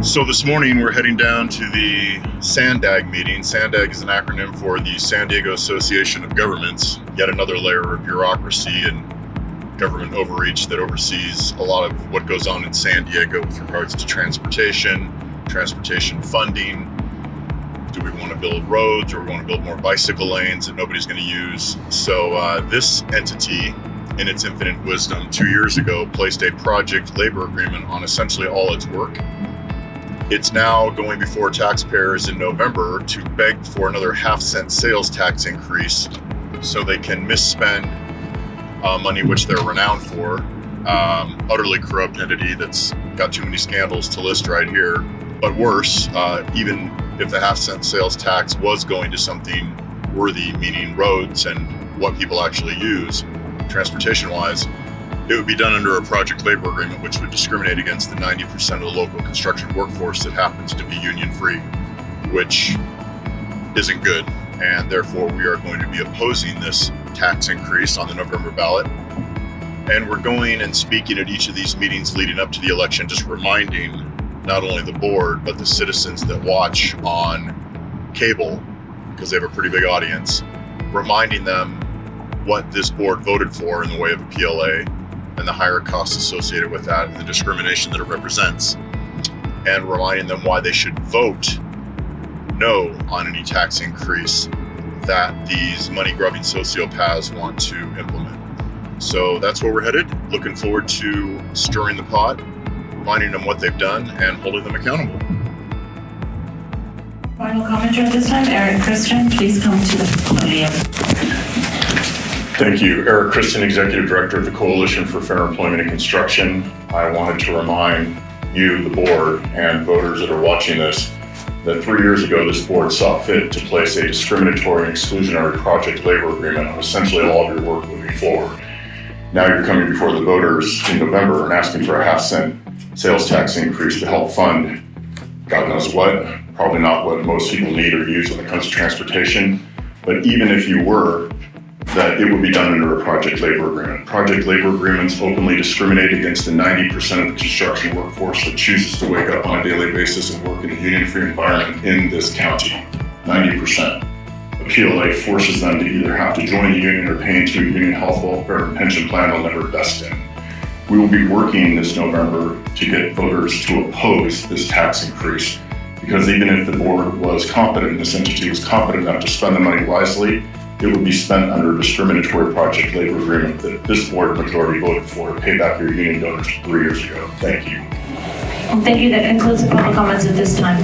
So this morning we're heading down to the SANDAG meeting. SANDAG is an acronym for the San Diego Association of Governments, yet another layer of bureaucracy and government overreach that oversees a lot of what goes on in San Diego with regards to transportation funding. Do we want to build roads, or we want to build more bicycle lanes that nobody's going to use? So this entity, in its infinite wisdom, 2 years ago placed a project labor agreement on essentially all its work. It's now going before taxpayers in November to beg for another half-cent sales tax increase so they can misspend money which they're renowned for. Utterly corrupt entity that's got too many scandals to list right here. But worse, even if the half-cent sales tax was going to something worthy, meaning roads and what people actually use, transportation-wise, it would be done under a project labor agreement, which would discriminate against the 90% of the local construction workforce that happens to be union-free, which isn't good. And therefore, we are going to be opposing this tax increase on the November ballot. And we're going and speaking at each of these meetings leading up to the election, just reminding not only the board, but the citizens that watch on cable, because they have a pretty big audience, reminding them what this board voted for in the way of a PLA and the higher costs associated with that and the discrimination that it represents, and reminding them why they should vote no on any tax increase that these money-grubbing sociopaths want to implement. So that's where we're headed. Looking forward to stirring the pot, reminding them what they've done, and holding them accountable. Final commenter at this time, Eric Christian, please come to the podium. Thank you. Eric Christian, Executive Director of the Coalition for Fair Employment and Construction. I wanted to remind you, the board, and voters that are watching this, that 3 years ago this board saw fit to place a discriminatory and exclusionary project labor agreement on essentially all of your work moving forward. Now you're coming before the voters in November and asking for a half-cent sales tax increase to help fund God knows what, probably not what most people need or use when it comes to transportation. But even if you were, that it would be done under a project labor agreement. Project labor agreements openly discriminate against the 90% of the construction workforce that chooses to wake up on a daily basis and work in a union-free environment in this county. 90%. A PLA forces them to either have to join the union or pay into a union health, welfare, and pension plan they'll never invest in. We will be working this November to get voters to oppose this tax increase, because even if the board was competent, this entity was competent enough to spend the money wisely, it would be spent under a discriminatory project labor agreement that this board majority voted for to pay back your union donors 3 years ago. Thank you. Thank you. That concludes the public comments at this time.